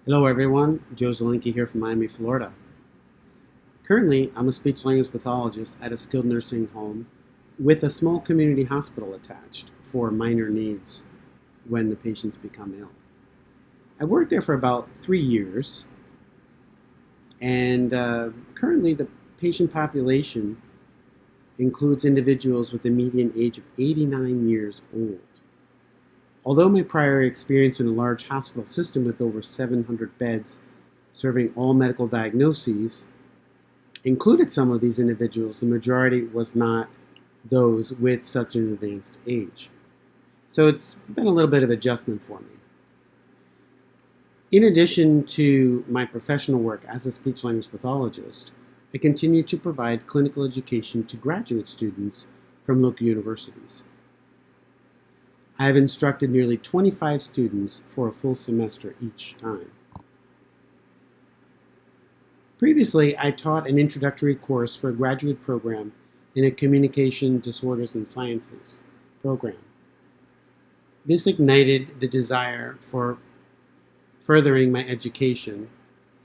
Hello everyone, Joe Zelinki here from Miami, Florida. Currently, I'm a speech language pathologist at a skilled nursing home with a small community hospital attached for minor needs when the patients become ill. I worked there for about 3 years, and currently the patient population includes individuals with a median age of 89 years old. Although my prior experience in a large hospital system with over 700 beds serving all medical diagnoses included some of these individuals, the majority was not those with such an advanced age. So it's been a little bit of adjustment for me. In addition to my professional work as a speech language pathologist, I continue to provide clinical education to graduate students from local universities. I have instructed nearly 25 students for a full semester each time. Previously, I taught an introductory course for a graduate program in a Communication Disorders and Sciences program. This ignited the desire for furthering my education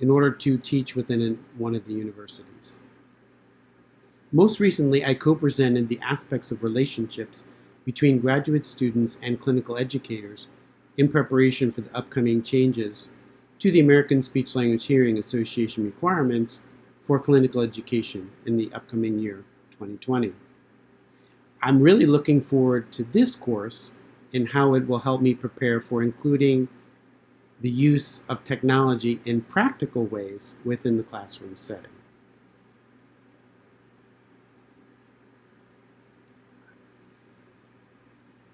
in order to teach within one of the universities. Most recently, I co-presented the aspects of relationships between graduate students and clinical educators in preparation for the upcoming changes to the American Speech Language Hearing Association requirements for clinical education in the upcoming year, 2020. I'm really looking forward to this course and how it will help me prepare for including the use of technology in practical ways within the classroom setting.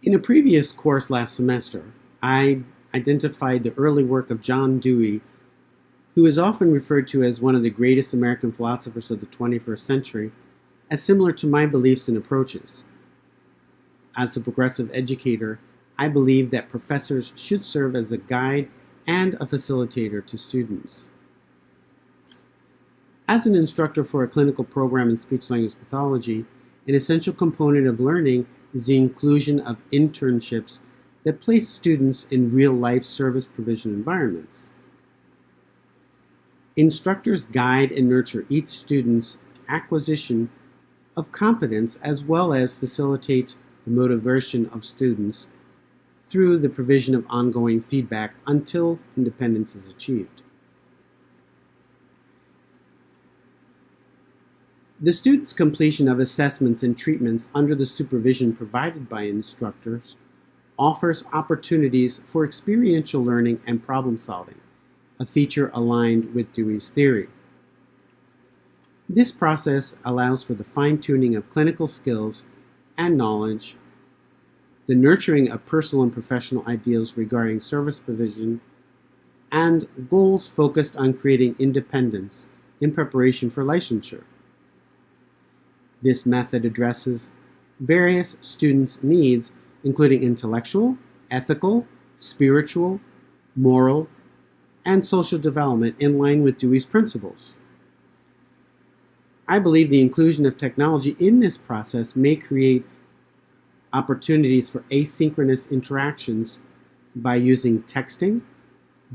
In a previous course last semester, I identified the early work of John Dewey, who is often referred to as one of the greatest American philosophers of the 21st century, as similar to my beliefs and approaches. As a progressive educator, I believe that professors should serve as a guide and a facilitator to students. As an instructor for a clinical program in speech language pathology, an essential component of learning is the inclusion of internships that place students in real-life service provision environments. Instructors guide and nurture each student's acquisition of competence as well as facilitate the motivation of students through the provision of ongoing feedback until independence is achieved. The student's completion of assessments and treatments under the supervision provided by instructors offers opportunities for experiential learning and problem solving, a feature aligned with Dewey's theory. This process allows for the fine-tuning of clinical skills and knowledge, the nurturing of personal and professional ideals regarding service provision, and goals focused on creating independence in preparation for licensure. This method addresses various students' needs, including intellectual, ethical, spiritual, moral, and social development in line with Dewey's principles. I believe the inclusion of technology in this process may create opportunities for asynchronous interactions by using texting,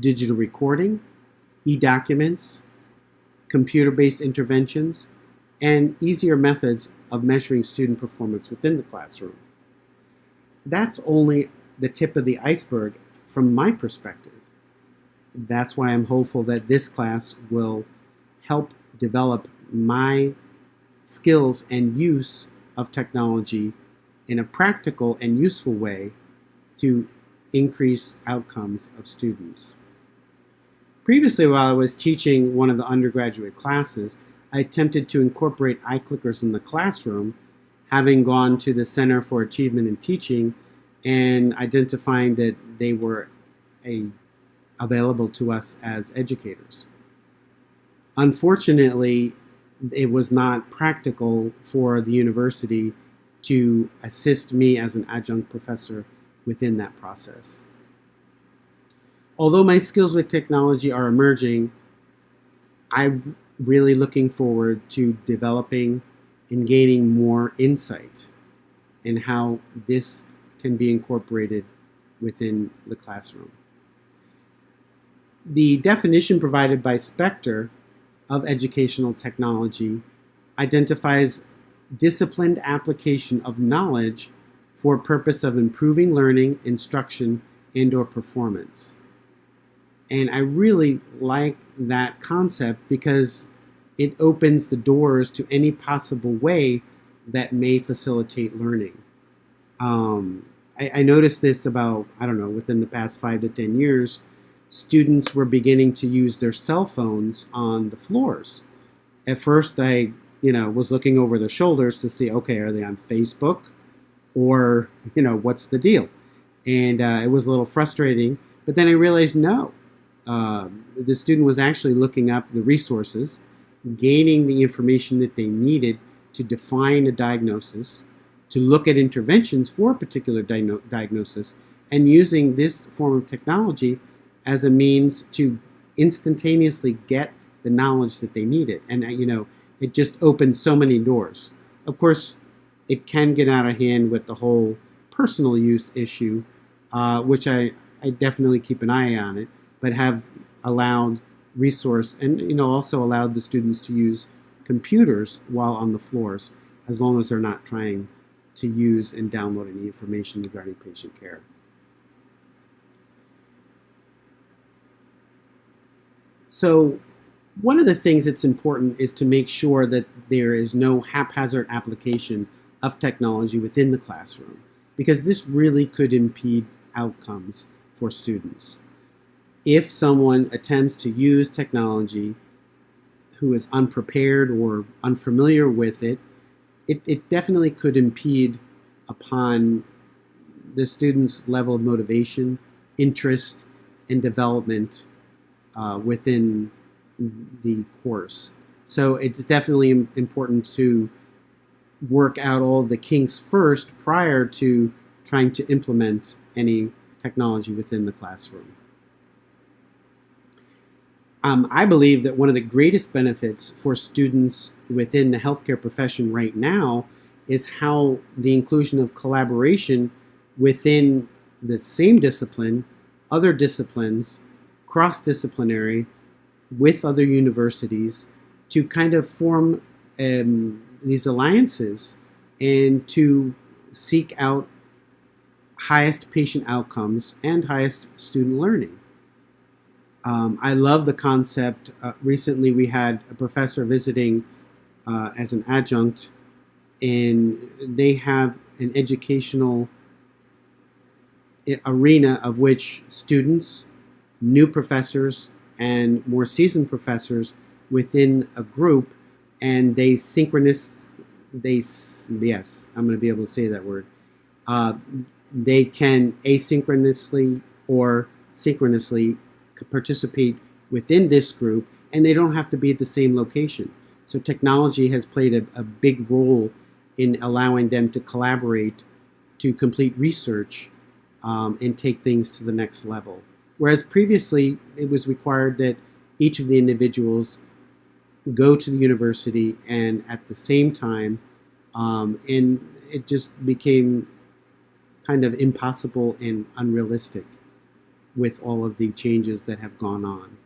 digital recording, e-documents, computer-based interventions, and easier methods of measuring student performance within the classroom. That's only the tip of the iceberg from my perspective. That's why I'm hopeful that this class will help develop my skills and use of technology in a practical and useful way to increase outcomes of students. Previously, while I was teaching one of the undergraduate classes, I attempted to incorporate iClickers in the classroom, having gone to the Center for Achievement in Teaching and identifying that they were available to us as educators. Unfortunately, it was not practical for the university to assist me as an adjunct professor within that process. Although my skills with technology are emerging, I'm really looking forward to developing and gaining more insight in how this can be incorporated within the classroom. The definition provided by Spector of educational technology identifies disciplined application of knowledge for purpose of improving learning, instruction, and/or performance. And I really like that concept because it opens the doors to any possible way that may facilitate learning. I noticed this about, I don't know, within the past 5 to 10 years, students were beginning to use their cell phones on the floors. At first, I was looking over their shoulders to see, okay, are they on Facebook or, what's the deal? And it was a little frustrating, but then I realized no. The student was actually looking up the resources, gaining the information that they needed to define a diagnosis, to look at interventions for a particular diagnosis, and using this form of technology as a means to instantaneously get the knowledge that they needed. And, it just opened so many doors. Of course, it can get out of hand with the whole personal use issue, which I definitely keep an eye on it, but have allowed resource and, also allowed the students to use computers while on the floors, as long as they're not trying to use and download any information regarding patient care. So one of the things that's important is to make sure that there is no haphazard application of technology within the classroom, because this really could impede outcomes for students. If someone attempts to use technology who is unprepared or unfamiliar with it, it definitely could impede upon the student's level of motivation, interest, and development within the course. So it's definitely important to work out all the kinks first prior to trying to implement any technology within the classroom. I believe that one of the greatest benefits for students within the healthcare profession right now is how the inclusion of collaboration within the same discipline, other disciplines, cross-disciplinary, with other universities, to kind of form these alliances and to seek out highest patient outcomes and highest student learning. I love the concept. Recently, we had a professor visiting as an adjunct, and they have an educational arena of which students, new professors, and more seasoned professors within a group, and yes, I'm going to be able to say that word. They can asynchronously or synchronously participate within this group, and they don't have to be at the same location. So technology has played a big role in allowing them to collaborate, to complete research, and take things to the next level. Whereas previously, it was required that each of the individuals go to the university and at the same time, and it just became kind of impossible and unrealistic with all of the changes that have gone on.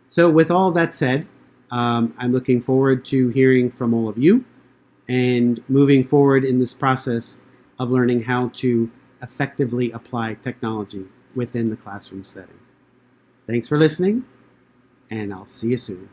So with all that said, I'm looking forward to hearing from all of you and moving forward in this process of learning how to effectively apply technology within the classroom setting. Thanks for listening, and I'll see you soon.